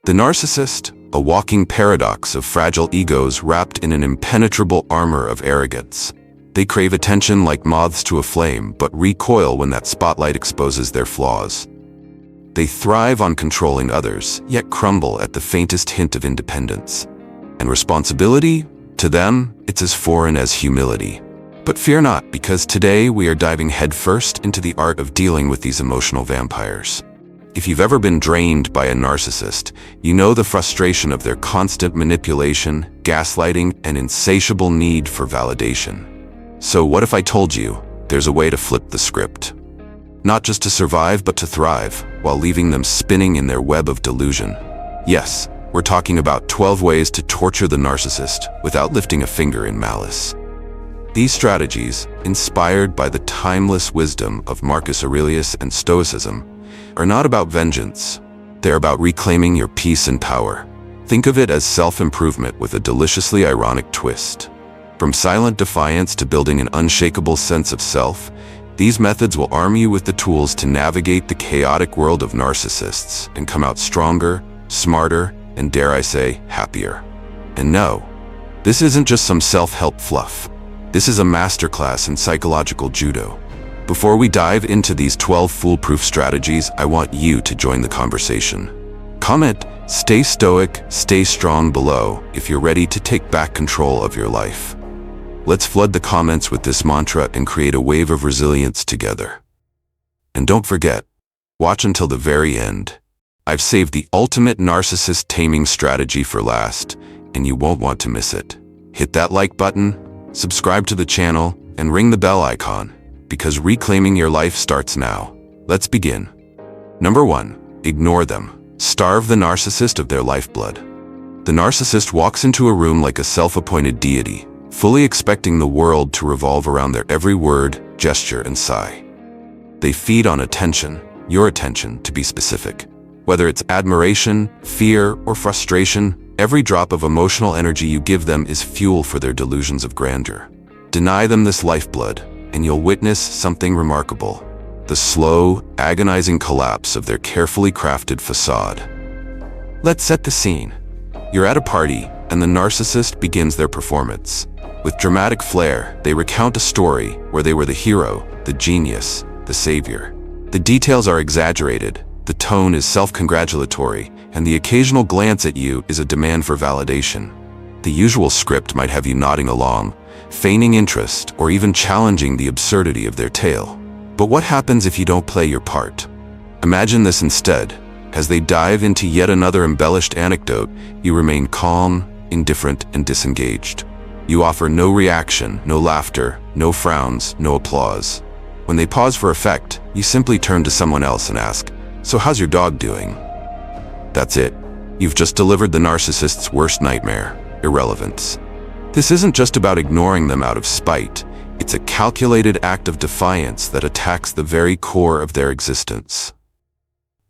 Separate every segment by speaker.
Speaker 1: The narcissist, a walking paradox of fragile egos wrapped in an impenetrable armor of arrogance. They crave attention like moths to a flame, but recoil when that spotlight exposes their flaws. They thrive on controlling others, yet crumble at the faintest hint of independence. And responsibility? To them, it's as foreign as humility. But fear not, because today we are diving headfirst into the art of dealing with these emotional vampires. If you've ever been drained by a narcissist, you know the frustration of their constant manipulation, gaslighting, and insatiable need for validation. So what if I told you there's a way to flip the script? Not just to survive, but to thrive, while leaving them spinning in their web of delusion. Yes, we're talking about 12 ways to torture the narcissist without lifting a finger in malice. These strategies, inspired by the timeless wisdom of Marcus Aurelius and Stoicism, are not about vengeance. They're about reclaiming your peace and power. Think of it as self-improvement with a deliciously ironic twist. From silent defiance to building an unshakable sense of self, these methods will arm you with the tools to navigate the chaotic world of narcissists and come out stronger, smarter, and dare I say, happier. And no, this isn't just some self-help fluff. This is a masterclass in psychological judo. Before we dive into these 12 foolproof strategies, I want you to join the conversation. Comment, "Stay stoic, stay strong" below if you're ready to take back control of your life. Let's flood the comments with this mantra and create a wave of resilience together. And don't forget, watch until the very end. I've saved the ultimate narcissist taming strategy for last, and you won't want to miss it. Hit that like button, subscribe to the channel, and ring the bell icon, because reclaiming your life starts now. Let's begin. Number 1, ignore them. Starve the narcissist of their lifeblood. The narcissist walks into a room like a self-appointed deity, fully expecting the world to revolve around their every word, gesture, and sigh. They feed on attention, your attention to be specific. Whether it's admiration, fear, or frustration, every drop of emotional energy you give them is fuel for their delusions of grandeur. Deny them this lifeblood, and you'll witness something remarkable: the slow, agonizing collapse of their carefully crafted facade. Let's set the scene. You're at a party, and the narcissist begins their performance. With dramatic flair, they recount a story where they were the hero, the genius, the savior. The details are exaggerated, the tone is self-congratulatory, and the occasional glance at you is a demand for validation. The usual script might have you nodding along, feigning interest, or even challenging the absurdity of their tale. But what happens if you don't play your part? Imagine this instead. As they dive into yet another embellished anecdote, you remain calm, indifferent, and disengaged. You offer no reaction, no laughter, no frowns, no applause. When they pause for effect, you simply turn to someone else and ask, "So how's your dog doing?" That's it. You've just delivered the narcissist's worst nightmare: irrelevance. This isn't just about ignoring them out of spite. It's a calculated act of defiance that attacks the very core of their existence.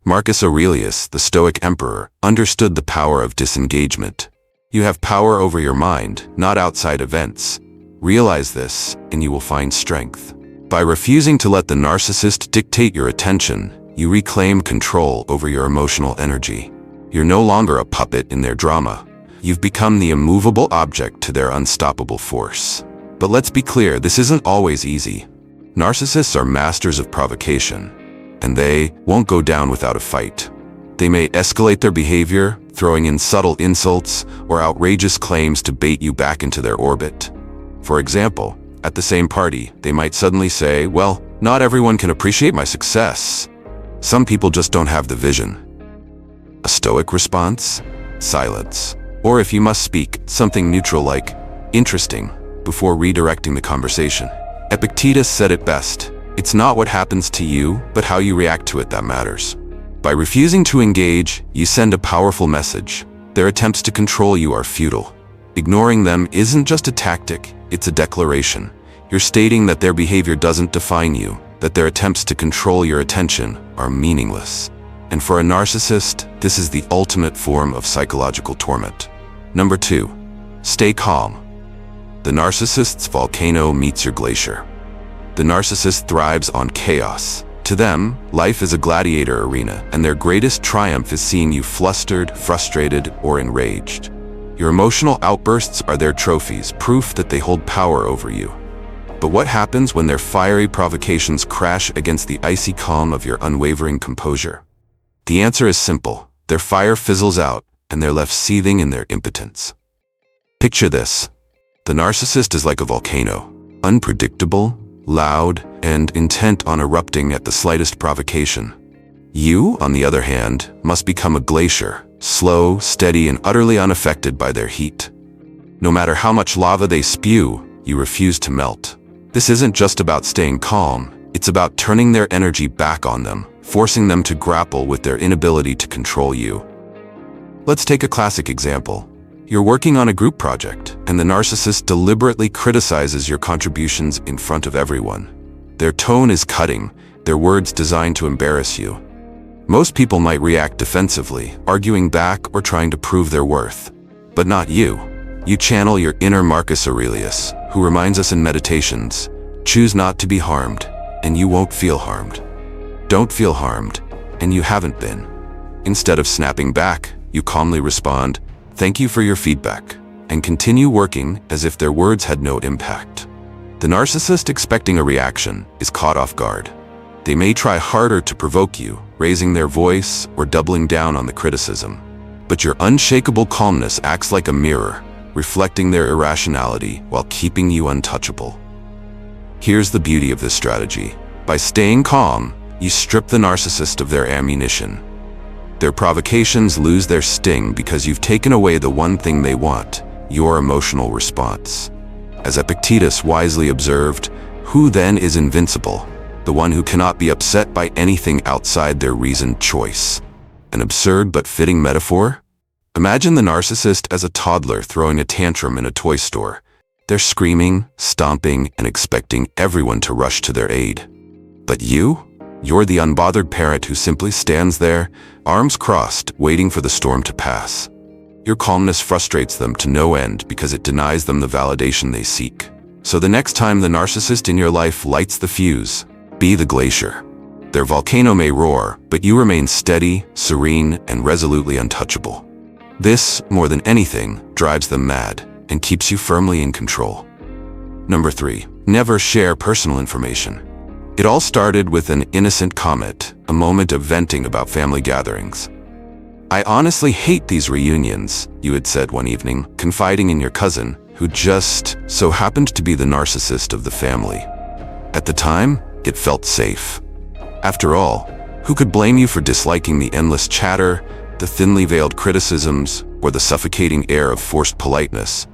Speaker 1: Marcus Aurelius, the Stoic emperor, understood the power of disengagement. You have power over your mind, not outside events. Realize this, and you will find strength. By refusing to let the narcissist dictate your attention, you reclaim control over your emotional energy. You're no longer a puppet in their drama. You've become the immovable object to their unstoppable force. But let's be clear, this isn't always easy. Narcissists are masters of provocation, and they won't go down without a fight. They may escalate their behavior, throwing in subtle insults or outrageous claims to bait you back into their orbit. For example, at the same party, they might suddenly say, "Well, not everyone can appreciate my success. Some people just don't have the vision." A stoic response? Silence. Or if you must speak, something neutral like, "Interesting," before redirecting the conversation. Epictetus said it best: "It's not what happens to you, but how you react to it that matters." By refusing to engage, you send a powerful message. Their attempts to control you are futile. Ignoring them isn't just a tactic, it's a declaration. You're stating that their behavior doesn't define you, that their attempts to control your attention are meaningless. And for a narcissist, this is the ultimate form of psychological torment. Number 2, stay calm. The narcissist's volcano meets your glacier. The narcissist thrives on chaos. To them, life is a gladiator arena, and their greatest triumph is seeing you flustered, frustrated, or enraged. Your emotional outbursts are their trophies, proof that they hold power over you. But what happens when their fiery provocations crash against the icy calm of your unwavering composure? The answer is simple. Their fire fizzles out, and they're left seething in their impotence. Picture this. The narcissist is like a volcano, unpredictable, loud, and intent on erupting at the slightest provocation. You, on the other hand, must become a glacier, slow, steady, and utterly unaffected by their heat. No matter how much lava they spew, you refuse to melt. This isn't just about staying calm, it's about turning their energy back on them, forcing them to grapple with their inability to control you. Let's take a classic example. You're working on a group project, and the narcissist deliberately criticizes your contributions in front of everyone. Their tone is cutting, their words designed to embarrass you. Most people might react defensively, arguing back or trying to prove their worth. But not you. You channel your inner Marcus Aurelius, who reminds us in meditations, choose not to be harmed, and you won't feel harmed. Don't feel harmed, and you haven't been. Instead of snapping back, you calmly respond, "Thank you for your feedback," and continue working as if their words had no impact. The narcissist expecting a reaction is caught off guard. They may try harder to provoke you, raising their voice or doubling down on the criticism. But your unshakable calmness acts like a mirror, reflecting their irrationality while keeping you untouchable. Here's the beauty of this strategy. By staying calm, you strip the narcissist of their ammunition. Their provocations lose their sting because you've taken away the one thing they want, your emotional response. As Epictetus wisely observed, who then is invincible? The one who cannot be upset by anything outside their reasoned choice. An absurd but fitting metaphor? Imagine the narcissist as a toddler throwing a tantrum in a toy store. They're screaming, stomping, and expecting everyone to rush to their aid. But you're the unbothered parent who simply stands there, arms crossed, waiting for the storm to pass. Your calmness frustrates them to no end because it denies them the validation they seek. So the next time the narcissist in your life lights the fuse, be the glacier. Their volcano may roar, but you remain steady, serene, and resolutely untouchable. This, more than anything, drives them mad and keeps you firmly in control. Number 3. Never share personal information. It all started with an innocent comment, a moment of venting about family gatherings. "I honestly hate these reunions," you had said one evening, confiding in your cousin, who just so happened to be the narcissist of the family. At the time, it felt safe. After all, who could blame you for disliking the endless chatter, the thinly veiled criticisms, or the suffocating air of forced politeness?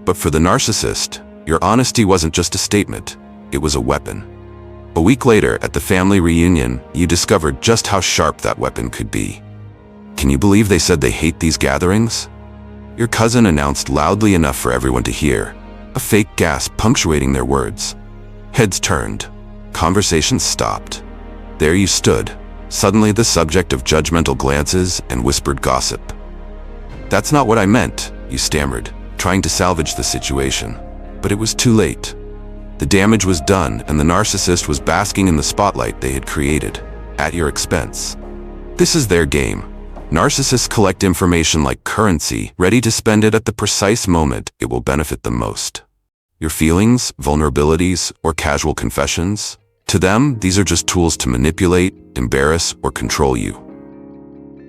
Speaker 1: But for the narcissist, your honesty wasn't just a statement, it was a weapon. A week later, at the family reunion, you discovered just how sharp that weapon could be. Can you believe they said they hate these gatherings? Your cousin announced loudly enough for everyone to hear, a fake gasp punctuating their words. Heads turned. Conversations stopped. There you stood, suddenly the subject of judgmental glances and whispered gossip. "That's not what I meant," you stammered, trying to salvage the situation. But it was too late. The damage was done, and the narcissist was basking in the spotlight they had created, at your expense. This is their game. Narcissists collect information like currency, ready to spend it at the precise moment it will benefit them most. Your feelings, vulnerabilities, or casual confessions? To them, these are just tools to manipulate, embarrass, or control you.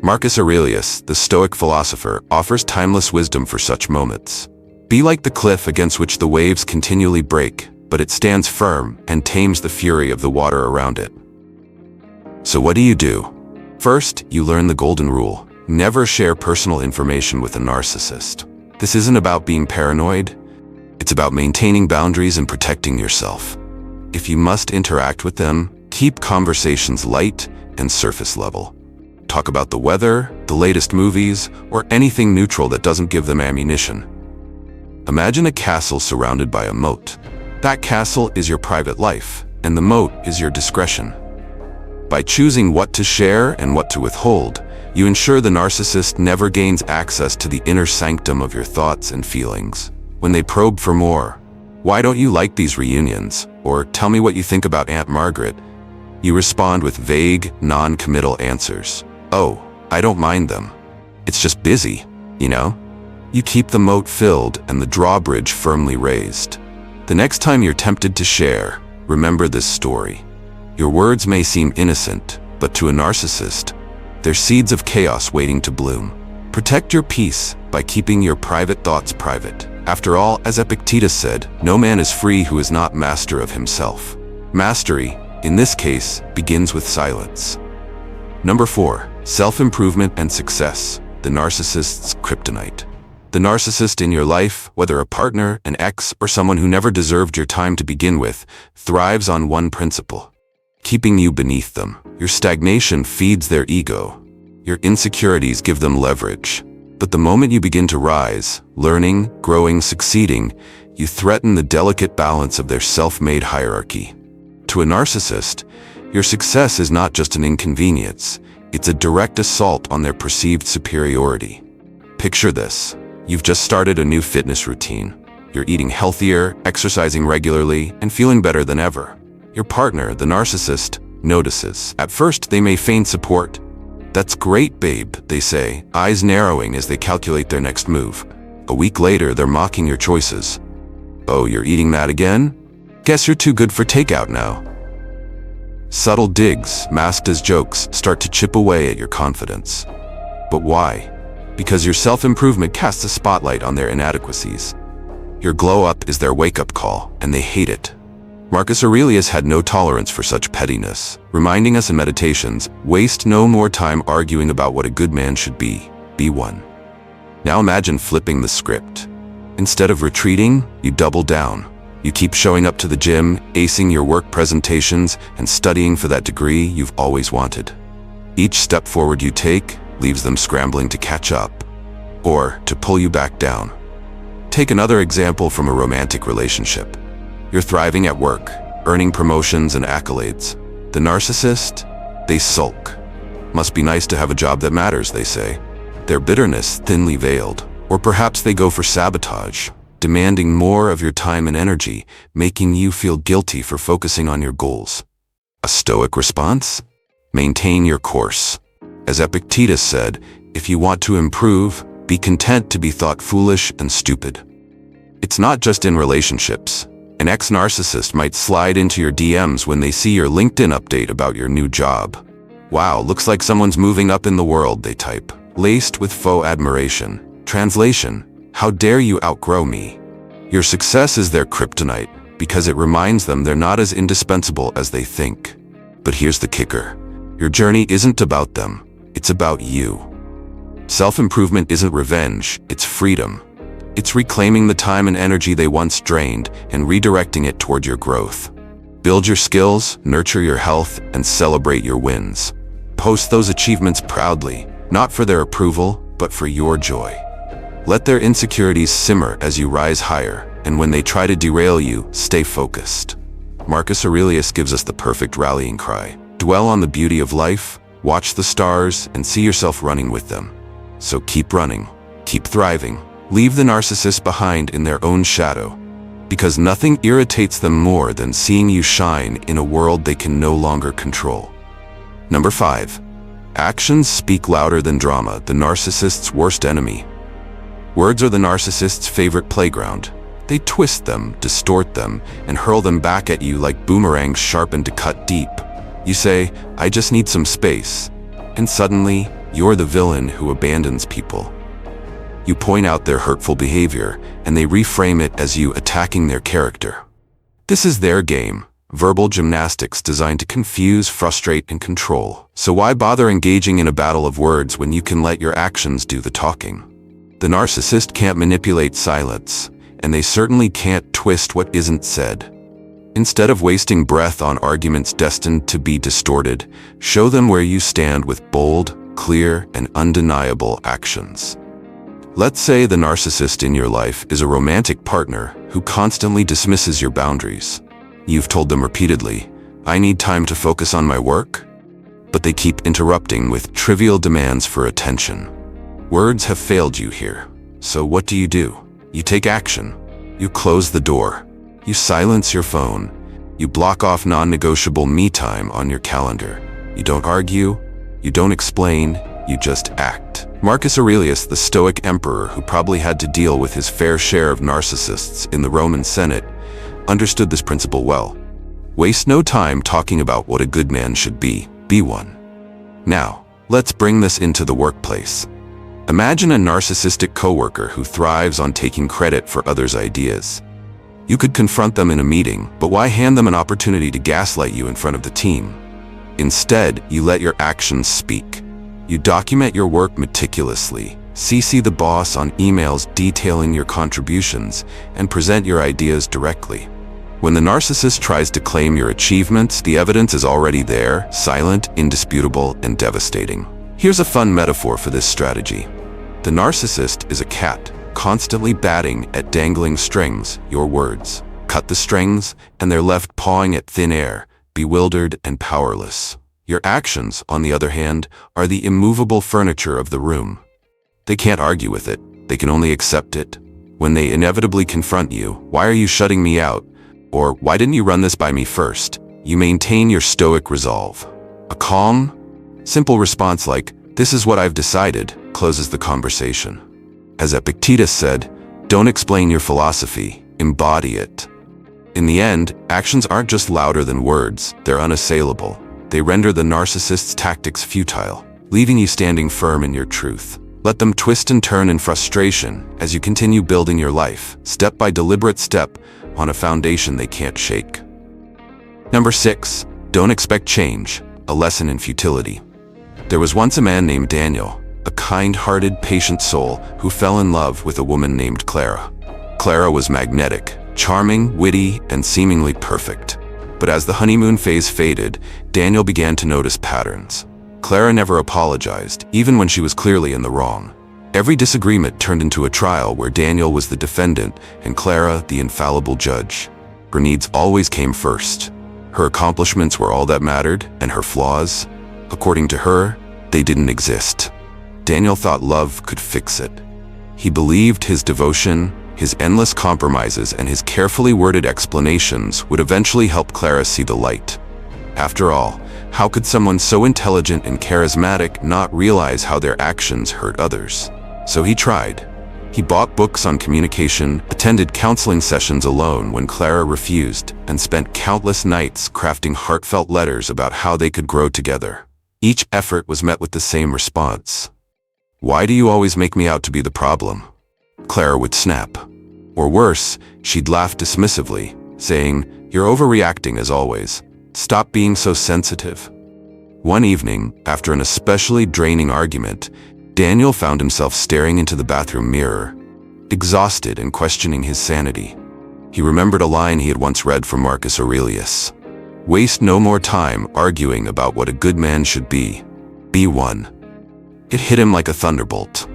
Speaker 1: Marcus Aurelius, the Stoic philosopher, offers timeless wisdom for such moments. Be like the cliff against which the waves continually break, but it stands firm and tames the fury of the water around it. So what do? First, you learn the golden rule. Never share personal information with a narcissist. This isn't about being paranoid. It's about maintaining boundaries and protecting yourself. If you must interact with them, keep conversations light and surface level. Talk about the weather, the latest movies, or anything neutral that doesn't give them ammunition. Imagine a castle surrounded by a moat. That castle is your private life, and the moat is your discretion. By choosing what to share and what to withhold, you ensure the narcissist never gains access to the inner sanctum of your thoughts and feelings. When they probe for more, "Why don't you like these reunions?" or "Tell me what you think about Aunt Margaret?" You respond with vague, non-committal answers. Oh, I don't mind them. It's just busy, you know? You keep the moat filled and the drawbridge firmly raised. The next time you're tempted to share, remember this story. Your words may seem innocent, but to a narcissist, they're seeds of chaos waiting to bloom. Protect your peace by keeping your private thoughts private. After all, as Epictetus said, no man is free who is not master of himself. Mastery, in this case, begins with silence. Number 4. Self-improvement and success. The narcissist's kryptonite. The narcissist in your life, whether a partner, an ex, or someone who never deserved your time to begin with, thrives on one principle: keeping you beneath them. Your stagnation feeds their ego. Your insecurities give them leverage. But the moment you begin to rise, learning, growing, succeeding, you threaten the delicate balance of their self-made hierarchy. To a narcissist, your success is not just an inconvenience, it's a direct assault on their perceived superiority. Picture this. You've just started a new fitness routine. You're eating healthier, exercising regularly, and feeling better than ever. Your partner, the narcissist, notices. At first, they may feign support. "That's great, babe," they say, eyes narrowing as they calculate their next move. A week later, they're mocking your choices. "Oh, you're eating that again? Guess you're too good for takeout now." Subtle digs, masked as jokes, start to chip away at your confidence. But why? Because your self-improvement casts a spotlight on their inadequacies. Your glow-up is their wake-up call, and they hate it. Marcus Aurelius had no tolerance for such pettiness, reminding us in Meditations, waste no more time arguing about what a good man should be one. Now imagine flipping the script. Instead of retreating, you double down. You keep showing up to the gym, acing your work presentations, and studying for that degree you've always wanted. Each step forward you take leaves them scrambling to catch up, or to pull you back down. Take another example from a romantic relationship. You're thriving at work, earning promotions and accolades. The narcissist? They sulk. Must be nice to have a job that matters, they say. Their bitterness thinly veiled. Or perhaps they go for sabotage, demanding more of your time and energy, making you feel guilty for focusing on your goals. A Stoic response? Maintain your course. As Epictetus said, if you want to improve, be content to be thought foolish and stupid. It's not just in relationships. An ex-narcissist might slide into your DMs when they see your LinkedIn update about your new job. "Wow, looks like someone's moving up in the world," they type, laced with faux admiration. Translation: how dare you outgrow me? Your success is their kryptonite because it reminds them they're not as indispensable as they think. But here's the kicker. Your journey isn't about them. It's about you. Self-improvement isn't revenge, it's freedom. It's reclaiming the time and energy they once drained and redirecting it toward your growth. Build your skills, nurture your health, and celebrate your wins. Post those achievements proudly, not for their approval, but for your joy. Let their insecurities simmer as you rise higher, and when they try to derail you, stay focused. Marcus Aurelius gives us the perfect rallying cry. Dwell on the beauty of life, watch the stars, and see yourself running with them. So keep running, keep thriving, leave the narcissist behind in their own shadow, because nothing irritates them more than seeing you shine in a world they can no longer control. Number 5. Actions speak louder than drama, the narcissist's worst enemy. Words are the narcissist's favorite playground. They twist them, distort them, and hurl them back at you like boomerangs sharpened to cut deep. You say, "I just need some space," and suddenly, you're the villain who abandons people. You point out their hurtful behavior, and they reframe it as you attacking their character. This is their game, verbal gymnastics designed to confuse, frustrate, and control. So why bother engaging in a battle of words when you can let your actions do the talking? The narcissist can't manipulate silence, and they certainly can't twist what isn't said. Instead of wasting breath on arguments destined to be distorted, show them where you stand with bold, clear, and undeniable actions. Let's say the narcissist in your life is a romantic partner who constantly dismisses your boundaries. You've told them repeatedly, "I need time to focus on my work," but they keep interrupting with trivial demands for attention. Words have failed you here. So what do? You take action. You close the door. You silence your phone, You block off non-negotiable me time on your calendar. You don't argue, you don't explain, you just act. Marcus Aurelius, the Stoic emperor who probably had to deal with his fair share of narcissists in the Roman Senate, understood this principle well. Waste no time talking about what a good man should be one. Now, let's bring this into the workplace. Imagine a narcissistic coworker who thrives on taking credit for others' ideas. You could confront them in a meeting, but why hand them an opportunity to gaslight you in front of the team? Instead, you let your actions speak. You document your work meticulously, CC the boss on emails detailing your contributions, and present your ideas directly. When the narcissist tries to claim your achievements, the evidence is already there, silent, indisputable, and devastating. Here's a fun metaphor for this strategy. The narcissist is a cat, constantly batting at dangling strings, your words. Cut the strings, and they're left pawing at thin air, bewildered and powerless. Your actions, on the other hand, are the immovable furniture of the room. They can't argue with it, they can only accept it. When they inevitably confront you, "Why are you shutting me out?" or "Why didn't you run this by me first?" you maintain your stoic resolve. A calm, simple response like, "This is what I've decided," closes the conversation. As Epictetus said, don't explain your philosophy, embody it. In the end, actions aren't just louder than words, they're unassailable. They render the narcissist's tactics futile, leaving you standing firm in your truth. Let them twist and turn in frustration as you continue building your life, step by deliberate step, on a foundation they can't shake. Number 6, don't expect change, a lesson in futility. There was once a man named Daniel, a kind-hearted, patient soul who fell in love with a woman named Clara. Clara was magnetic, charming, witty, and seemingly perfect. But as the honeymoon phase faded, Daniel began to notice patterns. Clara never apologized, even when she was clearly in the wrong. Every disagreement turned into a trial where Daniel was the defendant and Clara the infallible judge. Her needs always came first. Her accomplishments were all that mattered, and her flaws, according to her, they didn't exist. Daniel thought love could fix it. He believed his devotion, his endless compromises, and his carefully worded explanations would eventually help Clara see the light. After all, how could someone so intelligent and charismatic not realize how their actions hurt others? So he tried. He bought books on communication, attended counseling sessions alone when Clara refused, and spent countless nights crafting heartfelt letters about how they could grow together. Each effort was met with the same response. "Why do you always make me out to be the problem?" Clara would snap. Or worse, she'd laugh dismissively, saying, "You're overreacting as always. Stop being so sensitive." One evening, after an especially draining argument, Daniel found himself staring into the bathroom mirror, exhausted and questioning his sanity. He remembered a line he had once read from Marcus Aurelius. "Waste no more time arguing about what a good man should be one." It hit him like a thunderbolt.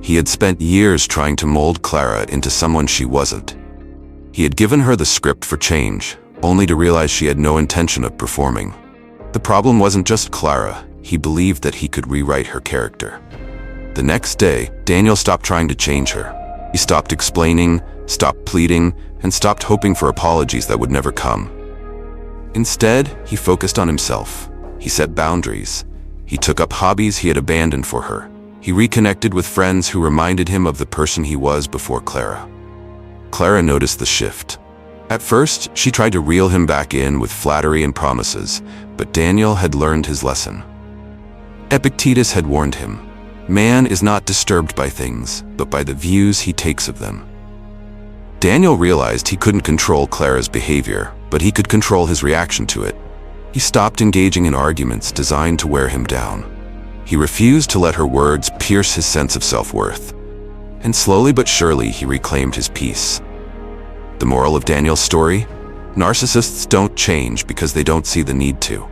Speaker 1: He had spent years trying to mold Clara into someone she wasn't. He had given her the script for change, only to realize she had no intention of performing. The problem wasn't just Clara, he believed that he could rewrite her character. The next day, Daniel stopped trying to change her. He stopped explaining, stopped pleading, and stopped hoping for apologies that would never come. Instead, he focused on himself. He set boundaries. He took up hobbies he had abandoned for her. He reconnected with friends who reminded him of the person he was before Clara. Clara noticed the shift. At first, she tried to reel him back in with flattery and promises, but Daniel had learned his lesson. Epictetus had warned him, "Man is not disturbed by things, but by the views he takes of them." Daniel realized he couldn't control Clara's behavior, but he could control his reaction to it. He stopped engaging in arguments designed to wear him down. He refused to let her words pierce his sense of self-worth. And slowly but surely, he reclaimed his peace. The moral of Daniel's story? Narcissists don't change because they don't see the need to.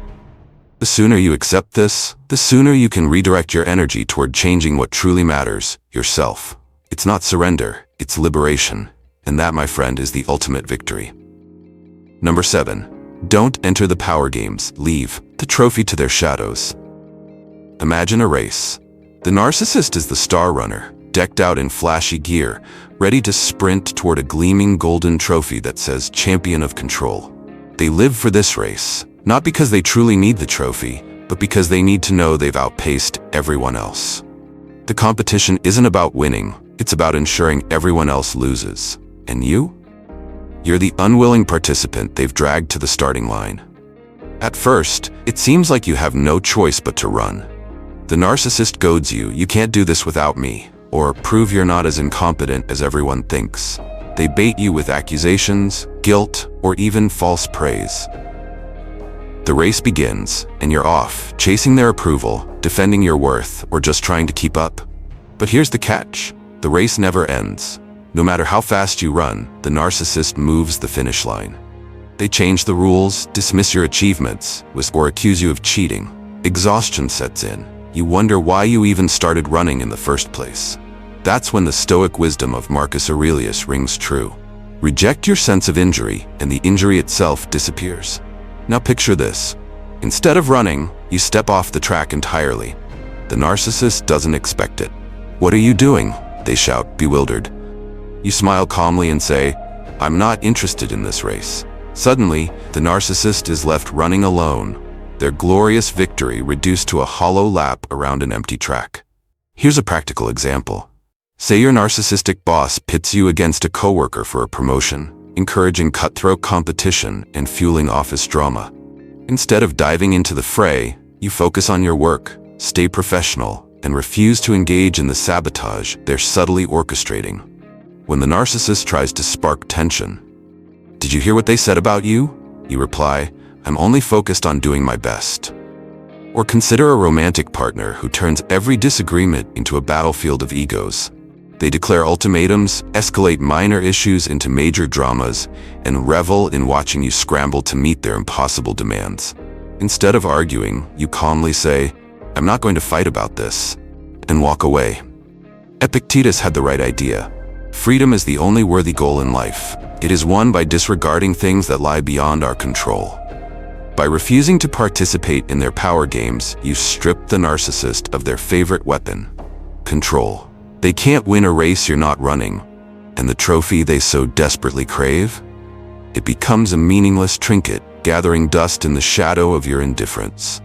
Speaker 1: The sooner you accept this, the sooner you can redirect your energy toward changing what truly matters, yourself. It's not surrender, it's liberation. And that, my friend, is the ultimate victory. Number 7. Don't enter the power games. Leave the trophy to their shadows. Imagine a race. The narcissist is the star runner, decked out in flashy gear, ready to sprint toward a gleaming golden trophy that says champion of control. They live for this race, not because they truly need the trophy, but because they need to know they've outpaced everyone else. The competition isn't about winning, it's about ensuring everyone else loses. And you? You're the unwilling participant they've dragged to the starting line. At first, it seems like you have no choice but to run. The narcissist goads you, "You can't do this without me," or "Prove you're not as incompetent as everyone thinks." They bait you with accusations, guilt, or even false praise. The race begins, and you're off, chasing their approval, defending your worth, or just trying to keep up. But here's the catch. The race never ends. No matter how fast you run, the narcissist moves the finish line. They change the rules, dismiss your achievements, or accuse you of cheating. Exhaustion sets in. You wonder why you even started running in the first place. That's when the Stoic wisdom of Marcus Aurelius rings true. Reject your sense of injury, and the injury itself disappears. Now picture this. Instead of running, you step off the track entirely. The narcissist doesn't expect it. "What are you doing?" they shout, bewildered. You smile calmly and say, "I'm not interested in this race." Suddenly, the narcissist is left running alone, their glorious victory reduced to a hollow lap around an empty track. Here's a practical example. Say your narcissistic boss pits you against a coworker for a promotion, encouraging cutthroat competition and fueling office drama. Instead of diving into the fray, you focus on your work, stay professional, and refuse to engage in the sabotage they're subtly orchestrating. When the narcissist tries to spark tension, "Did you hear what they said about you?" you reply, "I'm only focused on doing my best." Or consider a romantic partner who turns every disagreement into a battlefield of egos. They declare ultimatums, escalate minor issues into major dramas, and revel in watching you scramble to meet their impossible demands. Instead of arguing, you calmly say, "I'm not going to fight about this," and walk away. Epictetus had the right idea. Freedom is the only worthy goal in life. It is won by disregarding things that lie beyond our control. By refusing to participate in their power games, you strip the narcissist of their favorite weapon, control. They can't win a race you're not running, and the trophy they so desperately crave? It becomes a meaningless trinket, gathering dust in the shadow of your indifference.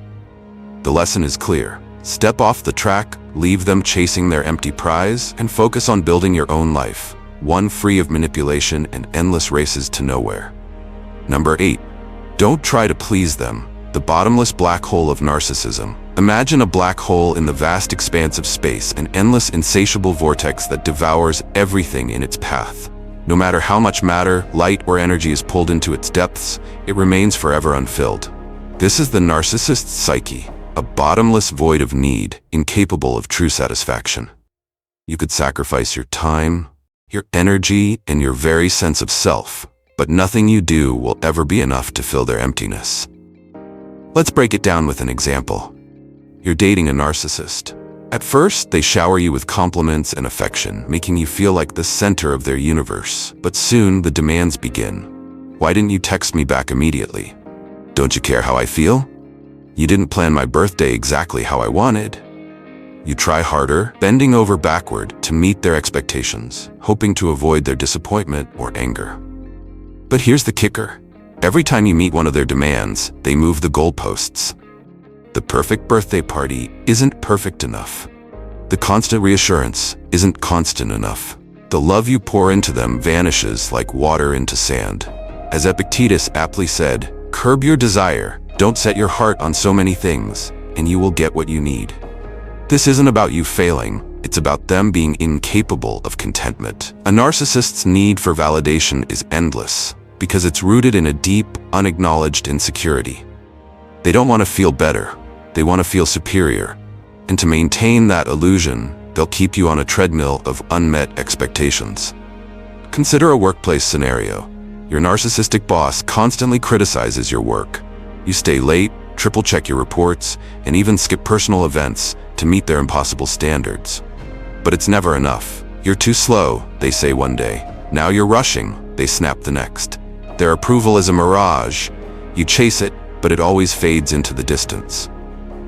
Speaker 1: The lesson is clear. Step off the track, leave them chasing their empty prize, and focus on building your own life, one free of manipulation and endless races to nowhere. Number 8. Don't try to please them. The bottomless black hole of narcissism. Imagine a black hole in the vast expanse of space, an endless, insatiable vortex that devours everything in its path. No matter how much matter, light, or energy is pulled into its depths, it remains forever unfilled. This is the narcissist's psyche, a bottomless void of need, incapable of true satisfaction. You could sacrifice your time, your energy, and your very sense of self, but nothing you do will ever be enough to fill their emptiness. Let's break it down with an example. You're dating a narcissist. At first, they shower you with compliments and affection, making you feel like the center of their universe. But soon, the demands begin. "Why didn't you text me back immediately? Don't you care how I feel? You didn't plan my birthday exactly how I wanted." You try harder, bending over backward to meet their expectations, hoping to avoid their disappointment or anger. But here's the kicker. Every time you meet one of their demands, they move the goalposts. The perfect birthday party isn't perfect enough. The constant reassurance isn't constant enough. The love you pour into them vanishes like water into sand. As Epictetus aptly said, "Curb your desire, don't set your heart on so many things, and you will get what you need." This isn't about you failing, it's about them being incapable of contentment. A narcissist's need for validation is endless, because it's rooted in a deep, unacknowledged insecurity. They don't want to feel better, they want to feel superior. And to maintain that illusion, they'll keep you on a treadmill of unmet expectations. Consider a workplace scenario. Your narcissistic boss constantly criticizes your work. You stay late, triple-check your reports, and even skip personal events to meet their impossible standards. But it's never enough. "You're too slow," they say one day. "Now you're rushing," they snap the next. Their approval is a mirage. You chase it, but it always fades into the distance.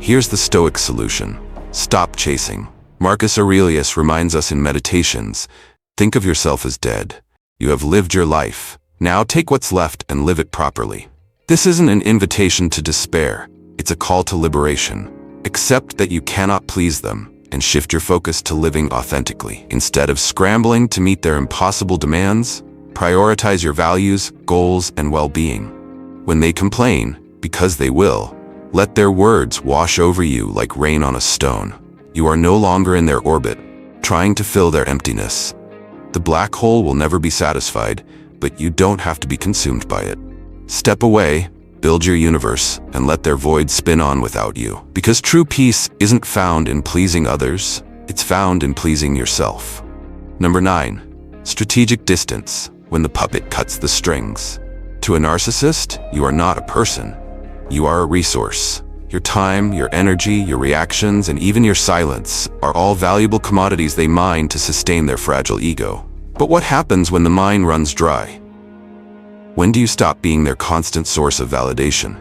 Speaker 1: Here's the Stoic solution. Stop chasing. Marcus Aurelius reminds us in Meditations, think of yourself as dead. You have lived your life. Now take what's left and live it properly. This isn't an invitation to despair, it's a call to liberation. Accept that you cannot please them, and shift your focus to living authentically. Instead of scrambling to meet their impossible demands, prioritize your values, goals, and well-being. When they complain, because they will, let their words wash over you like rain on a stone. You are no longer in their orbit, trying to fill their emptiness. The black hole will never be satisfied, but you don't have to be consumed by it. Step away, build your universe, and let their void spin on without you. Because true peace isn't found in pleasing others, it's found in pleasing yourself. Number 9. Strategic distance, when the puppet cuts the strings. To a narcissist, you are not a person. You are a resource. Your time, your energy, your reactions, and even your silence are all valuable commodities they mine to sustain their fragile ego. But what happens when the mine runs dry? When do you stop being their constant source of validation?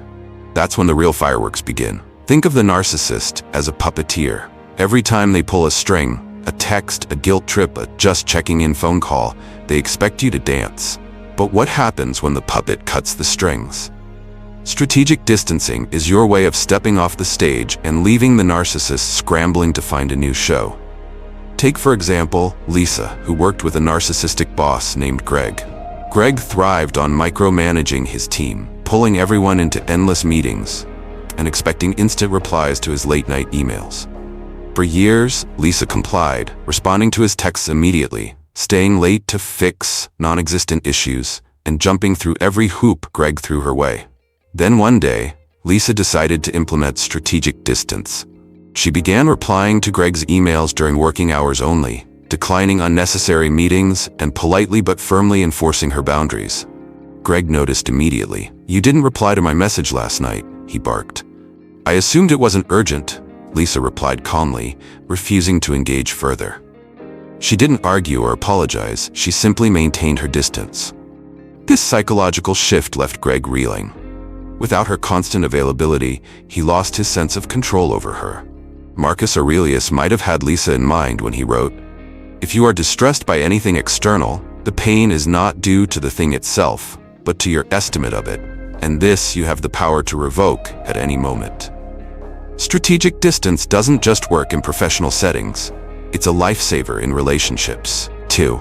Speaker 1: That's when the real fireworks begin. Think of the narcissist as a puppeteer. Every time they pull a string, a text, a guilt trip, a just checking in phone call, they expect you to dance. But what happens when the puppet cuts the strings? Strategic distancing is your way of stepping off the stage and leaving the narcissist scrambling to find a new show. Take, for example, Lisa, who worked with a narcissistic boss named Greg. Greg thrived on micromanaging his team, pulling everyone into endless meetings, and expecting instant replies to his late-night emails. For years, Lisa complied, responding to his texts immediately, staying late to fix non-existent issues, and jumping through every hoop Greg threw her way. Then one day, Lisa decided to implement strategic distance. She began replying to Greg's emails during working hours only, declining unnecessary meetings, and politely but firmly enforcing her boundaries. Greg noticed immediately. "You didn't reply to my message last night," he barked. "I assumed it wasn't urgent," Lisa replied calmly, refusing to engage further. She didn't argue or apologize, she simply maintained her distance. This psychological shift left Greg reeling. Without her constant availability, he lost his sense of control over her. Marcus Aurelius might have had Lisa in mind when he wrote, "If you are distressed by anything external, the pain is not due to the thing itself, but to your estimate of it, and this you have the power to revoke at any moment." Strategic distance doesn't just work in professional settings, it's a lifesaver in relationships, too.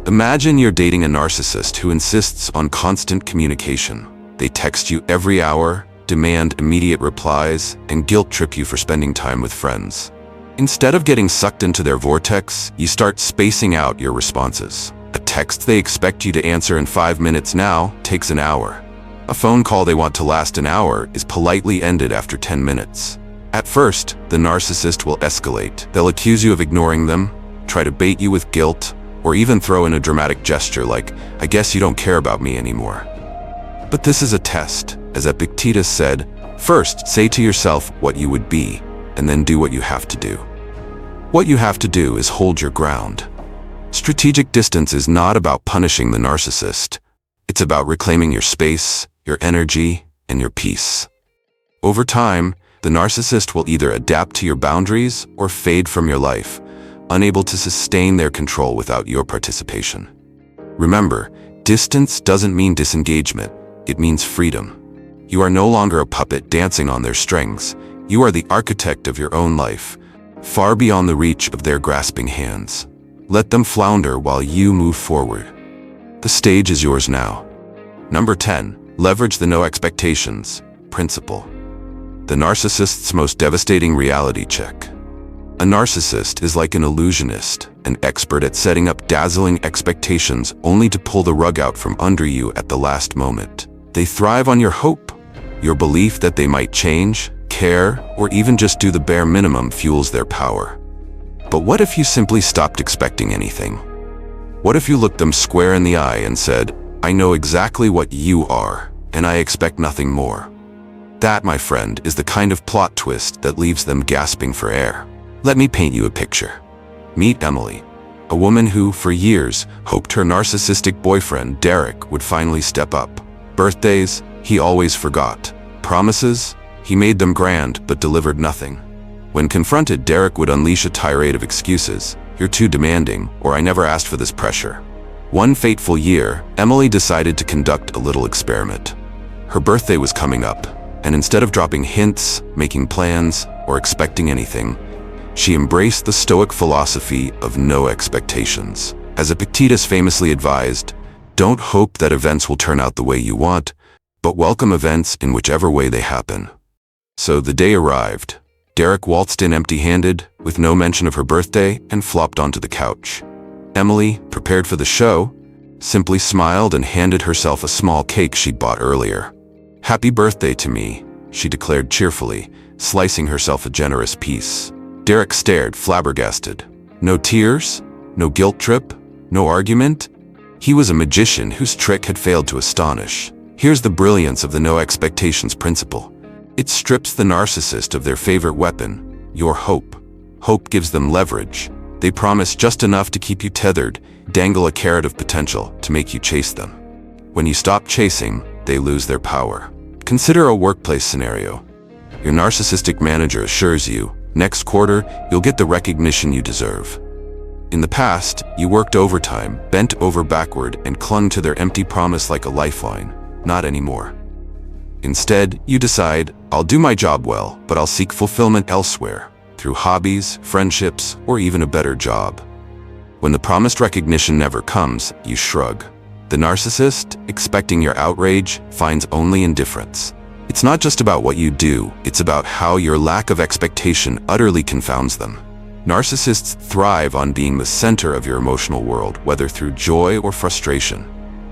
Speaker 1: Imagine you're dating a narcissist who insists on constant communication. They text you every hour, demand immediate replies, and guilt trip you for spending time with friends. Instead of getting sucked into their vortex, you start spacing out your responses. A text they expect you to answer in 5 minutes now takes an hour. A phone call they want to last an hour is politely ended after 10 minutes. At first, the narcissist will escalate. They'll accuse you of ignoring them, try to bait you with guilt, or even throw in a dramatic gesture like, "I guess you don't care about me anymore." But this is a test. As Epictetus said, first say to yourself what you would be, and then do what you have to do. What you have to do is hold your ground. Strategic distance is not about punishing the narcissist. It's about reclaiming your space, your energy, and your peace. Over time, the narcissist will either adapt to your boundaries or fade from your life, unable to sustain their control without your participation. Remember, distance doesn't mean disengagement, it means freedom. You are no longer a puppet dancing on their strings. You are the architect of your own life, far beyond the reach of their grasping hands. Let them flounder while you move forward. The stage is yours now. Number 10. Leverage the no expectations principle. The narcissist's most devastating reality check. A narcissist is like an illusionist, an expert at setting up dazzling expectations only to pull the rug out from under you at the last moment. They thrive on your hope. Your belief that they might change, care, or even just do the bare minimum fuels their power. But what if you simply stopped expecting anything? What if you looked them square in the eye and said, "I know exactly what you are, and I expect nothing more"? That, my friend, is the kind of plot twist that leaves them gasping for air. Let me paint you a picture. Meet Emily, a woman who, for years, hoped her narcissistic boyfriend, Derek, would finally step up. Birthdays, he always forgot. Promises, he made them grand but delivered nothing. When confronted, Derek would unleash a tirade of excuses. "You're too demanding," or "I never asked for this pressure." One fateful year, Emily decided to conduct a little experiment. Her birthday was coming up, and instead of dropping hints, making plans, or expecting anything, she embraced the Stoic philosophy of no expectations. As Epictetus famously advised, don't hope that events will turn out the way you want, but welcome events in whichever way they happen. So the day arrived. Derek waltzed in empty-handed, with no mention of her birthday, and flopped onto the couch. Emily, prepared for the show, simply smiled and handed herself a small cake she'd bought earlier. "Happy birthday to me," she declared cheerfully, slicing herself a generous piece. Derek stared, flabbergasted. No tears? No guilt trip? No argument? He was a magician whose trick had failed to astonish. Here's the brilliance of the no expectations principle. It strips the narcissist of their favorite weapon, your hope. Hope gives them leverage. They promise just enough to keep you tethered, dangle a carrot of potential to make you chase them. When you stop chasing, they lose their power. Consider a workplace scenario. Your narcissistic manager assures you, next quarter, you'll get the recognition you deserve. In the past, you worked overtime, bent over backward, and clung to their empty promise like a lifeline. Not anymore. Instead, you decide, I'll do my job well, but I'll seek fulfillment elsewhere, through hobbies, friendships, or even a better job. When the promised recognition never comes, you shrug. The narcissist, expecting your outrage, finds only indifference. It's not just about what you do, it's about how your lack of expectation utterly confounds them. Narcissists thrive on being the center of your emotional world, whether through joy or frustration.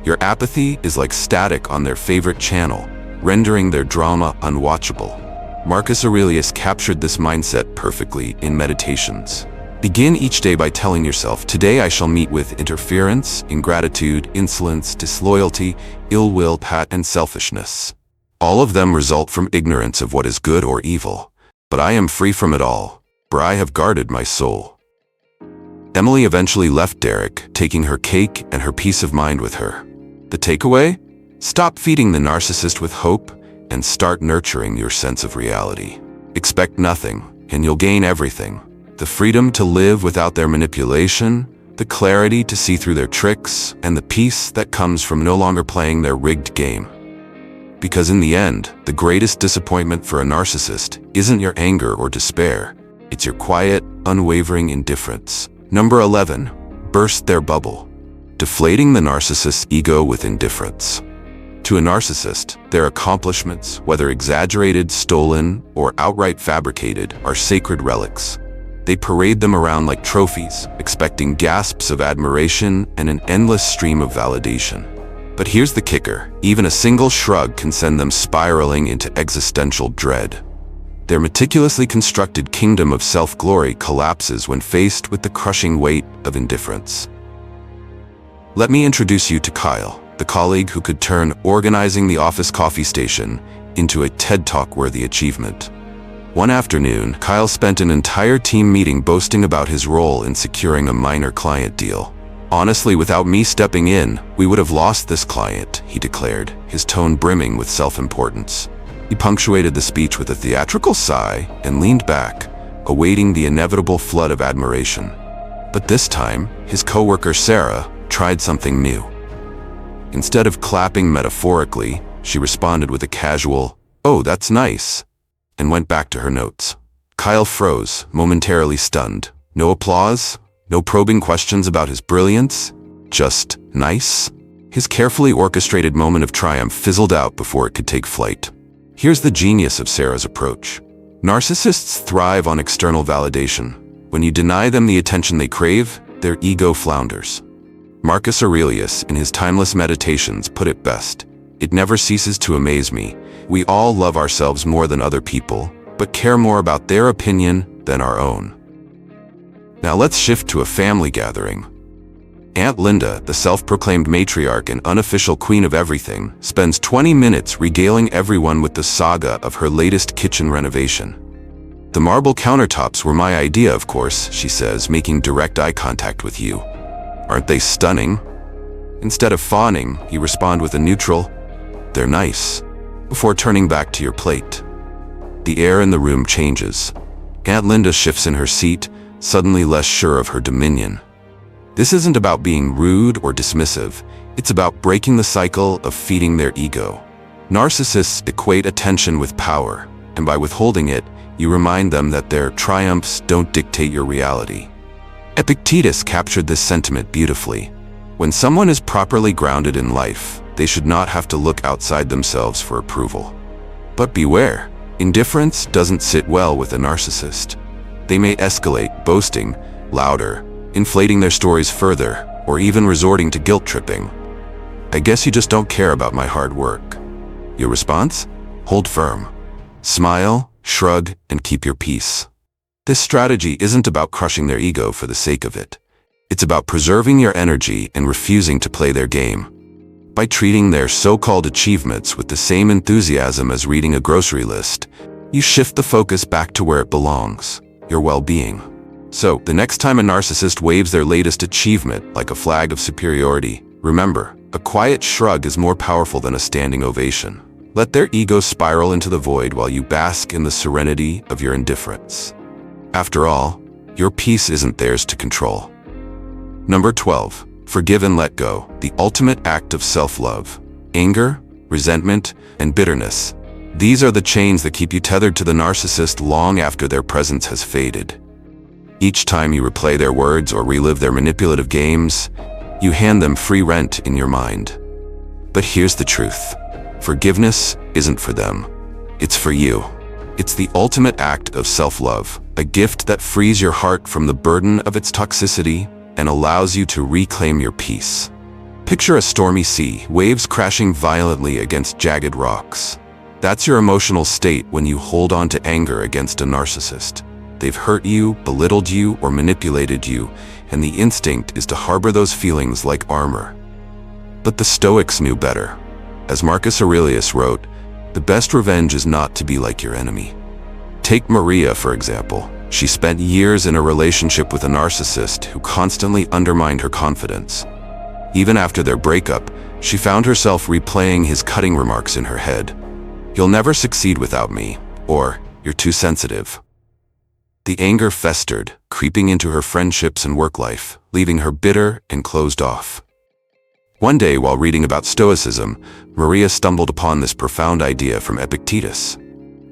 Speaker 1: Your apathy is like static on their favorite channel, rendering their drama unwatchable. Marcus Aurelius captured this mindset perfectly in Meditations. Begin each day by telling yourself, today I shall meet with interference, ingratitude, insolence, disloyalty, ill will, and selfishness. All of them result from ignorance of what is good or evil. But I am free from it all, for I have guarded my soul. Emily eventually left Derek, taking her cake and her peace of mind with her. The takeaway? Stop feeding the narcissist with hope and start nurturing your sense of reality. Expect nothing, and you'll gain everything. The freedom to live without their manipulation, the clarity to see through their tricks, and the peace that comes from no longer playing their rigged game. Because in the end, the greatest disappointment for a narcissist isn't your anger or despair. It's your quiet, unwavering indifference. Number 11. Burst their bubble. Deflating the narcissist's ego with indifference. To a narcissist, their accomplishments, whether exaggerated, stolen, or outright fabricated, are sacred relics. They parade them around like trophies, expecting gasps of admiration and an endless stream of validation. But here's the kicker. Even a single shrug can send them spiraling into existential dread. Their meticulously constructed kingdom of self-glory collapses when faced with the crushing weight of indifference. Let me introduce you to Kyle, the colleague who could turn organizing the office coffee station into a TED Talk-worthy achievement. One afternoon, Kyle spent an entire team meeting boasting about his role in securing a minor client deal. Honestly, without me stepping in, we would have lost this client, he declared, his tone brimming with self-importance. He punctuated the speech with a theatrical sigh and leaned back, awaiting the inevitable flood of admiration. But this time, his coworker Sarah tried something new. Instead of clapping metaphorically, she responded with a casual, "Oh, that's nice," and went back to her notes. Kyle froze, momentarily stunned. No applause, no probing questions about his brilliance, just nice. His carefully orchestrated moment of triumph fizzled out before it could take flight. Here's the genius of Sarah's approach. Narcissists thrive on external validation. When you deny them the attention they crave, their ego flounders. Marcus Aurelius, in his timeless Meditations, put it best. It never ceases to amaze me. We all love ourselves more than other people, but care more about their opinion than our own. Now let's shift to a family gathering. Aunt Linda, the self-proclaimed matriarch and unofficial queen of everything, spends 20 minutes regaling everyone with the saga of her latest kitchen renovation. "The marble countertops were my idea, of course," she says, making direct eye contact with you. "Aren't they stunning?" Instead of fawning, you respond with a neutral, "They're nice," before turning back to your plate. The air in the room changes. Aunt Linda shifts in her seat, suddenly less sure of her dominion. This isn't about being rude or dismissive. It's about breaking the cycle of feeding their ego. Narcissists equate attention with power, and by withholding it, you remind them that their triumphs don't dictate your reality. Epictetus captured this sentiment beautifully. When someone is properly grounded in life, they should not have to look outside themselves for approval. But beware, indifference doesn't sit well with a narcissist. They may escalate, boasting louder, inflating their stories further, or even resorting to guilt-tripping. I guess you just don't care about my hard work. Your response? Hold firm. Smile, shrug, and keep your peace. This strategy isn't about crushing their ego for the sake of it. It's about preserving your energy and refusing to play their game. By treating their so-called achievements with the same enthusiasm as reading a grocery list, you shift the focus back to where it belongs, your well-being. So, the next time a narcissist waves their latest achievement like a flag of superiority, remember, a quiet shrug is more powerful than a standing ovation. Let their ego spiral into the void while you bask in the serenity of your indifference. After all, your peace isn't theirs to control. Number 12. Forgive and let go, the ultimate act of self-love. Anger, resentment, and bitterness. These are the chains that keep you tethered to the narcissist long after their presence has faded. Each time you replay their words or relive their manipulative games, you hand them free rent in your mind. But here's the truth. Forgiveness isn't for them. It's for you. It's the ultimate act of self-love, a gift that frees your heart from the burden of its toxicity and allows you to reclaim your peace. Picture a stormy sea, waves crashing violently against jagged rocks. That's your emotional state when you hold on to anger against a narcissist. They've hurt you, belittled you, or manipulated you, and the instinct is to harbor those feelings like armor. But the Stoics knew better. As Marcus Aurelius wrote, the best revenge is not to be like your enemy. Take Maria, for example. She spent years in a relationship with a narcissist who constantly undermined her confidence. Even after their breakup, she found herself replaying his cutting remarks in her head. "You'll never succeed without me," or "You're too sensitive." The anger festered, creeping into her friendships and work life, leaving her bitter and closed off. One day, while reading about Stoicism, Maria stumbled upon this profound idea from Epictetus.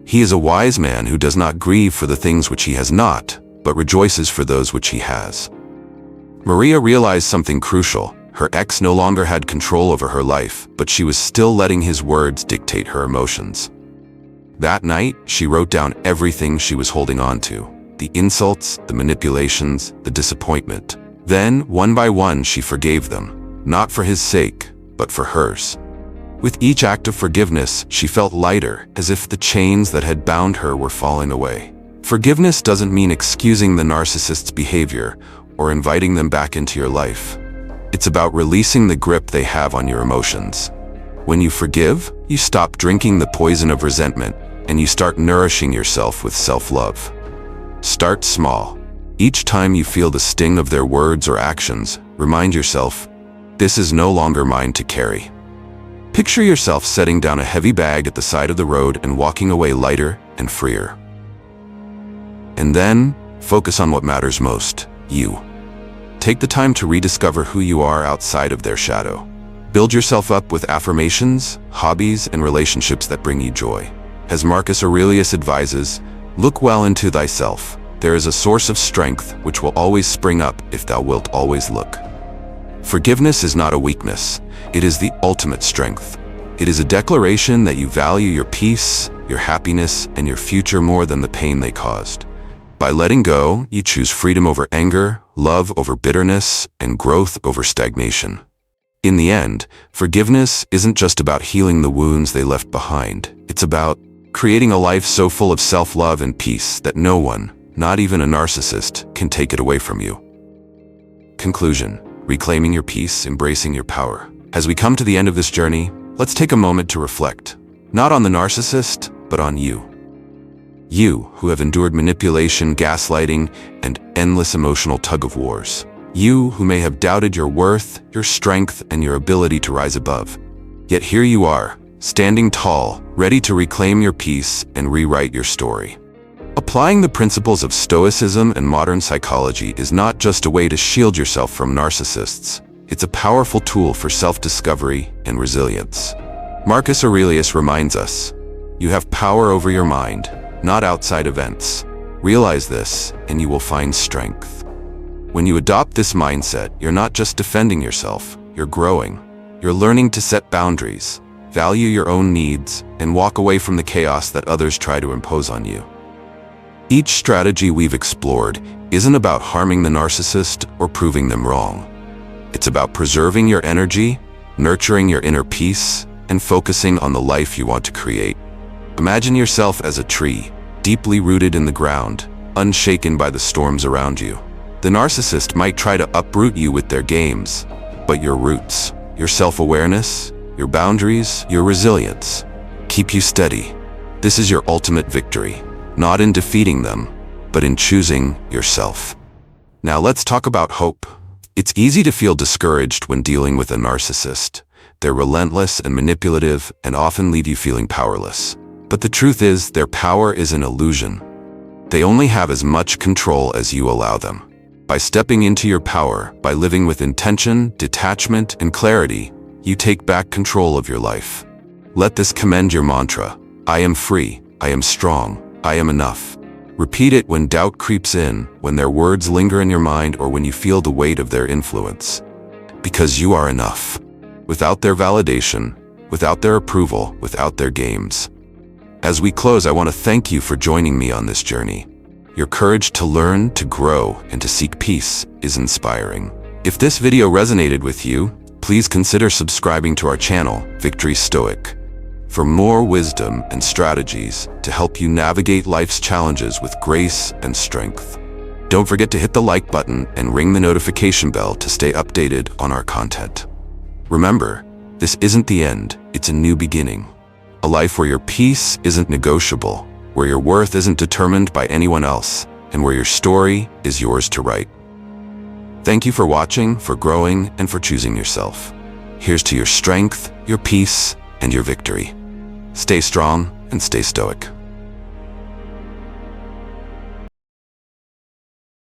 Speaker 1: He is a wise man who does not grieve for the things which he has not, but rejoices for those which he has. Maria realized something crucial. Her ex no longer had control over her life, but she was still letting his words dictate her emotions. That night, she wrote down everything she was holding on to. The insults, the manipulations, the disappointment. Then, one by one, she forgave them, not for his sake, but for hers. With each act of forgiveness, she felt lighter, as if the chains that had bound her were falling away. Forgiveness doesn't mean excusing the narcissist's behavior or inviting them back into your life. It's about releasing the grip they have on your emotions. When you forgive, you stop drinking the poison of resentment, and you start nourishing yourself with self-love. Start small. Each time you feel the sting of their words or actions, remind yourself, this is no longer mine to carry. Picture yourself setting down a heavy bag at the side of the road and walking away lighter and freer. And then, focus on what matters most, you. Take the time to rediscover who you are outside of their shadow. Build yourself up with affirmations, hobbies, and relationships that bring you joy. As Marcus Aurelius advises, look well into thyself. There is a source of strength which will always spring up if thou wilt always look. Forgiveness is not a weakness. It is the ultimate strength. It is a declaration that you value your peace, your happiness, and your future more than the pain they caused. By letting go, you choose freedom over anger, love over bitterness, and growth over stagnation. In the end, forgiveness isn't just about healing the wounds they left behind. It's about creating a life so full of self-love and peace that no one, not even a narcissist, can take it away from you. Conclusion: reclaiming your peace, embracing your power. As we come to the end of this journey, let's take a moment to reflect, not on the narcissist, but on you. You, who have endured manipulation, gaslighting, and endless emotional tug-of-wars. You, who may have doubted your worth, your strength, and your ability to rise above. Yet here you are, standing tall, ready to reclaim your peace and rewrite your story. Applying the principles of Stoicism and modern psychology is not just a way to shield yourself from narcissists. It's a powerful tool for self-discovery and resilience. Marcus Aurelius reminds us, you have power over your mind, not outside events. Realize this, and you will find strength. When you adopt this mindset, you're not just defending yourself, you're growing. You're learning to set boundaries, value your own needs, and walk away from the chaos that others try to impose on you. Each strategy we've explored isn't about harming the narcissist or proving them wrong. It's about preserving your energy, nurturing your inner peace, and focusing on the life you want to create. Imagine yourself as a tree, deeply rooted in the ground, unshaken by the storms around you. The narcissist might try to uproot you with their games, but your roots, your self-awareness, your boundaries, your resilience, keep you steady. This is your ultimate victory, not in defeating them, but in choosing yourself. Now let's talk about hope. It's easy to feel discouraged when dealing with a narcissist. They're relentless and manipulative and often leave you feeling powerless. But the truth is, their power is an illusion. They only have as much control as you allow them. By stepping into your power, by living with intention, detachment, and clarity, you take back control of your life. Let this commend your mantra. I am free, I am strong, I am enough. Repeat it when doubt creeps in, when their words linger in your mind, or when you feel the weight of their influence. Because you are enough. Without their validation, without their approval, without their games. As we close, I want to thank you for joining me on this journey. Your courage to learn, to grow, and to seek peace is inspiring. If this video resonated with you, please consider subscribing to our channel, Victory Stoic, for more wisdom and strategies to help you navigate life's challenges with grace and strength. Don't forget to hit the like button and ring the notification bell to stay updated on our content. Remember, this isn't the end, it's a new beginning. A life where your peace isn't negotiable, where your worth isn't determined by anyone else, and where your story is yours to write. Thank you for watching, for growing, and for choosing yourself. Here's to your strength, your peace, and your victory. Stay strong and stay stoic.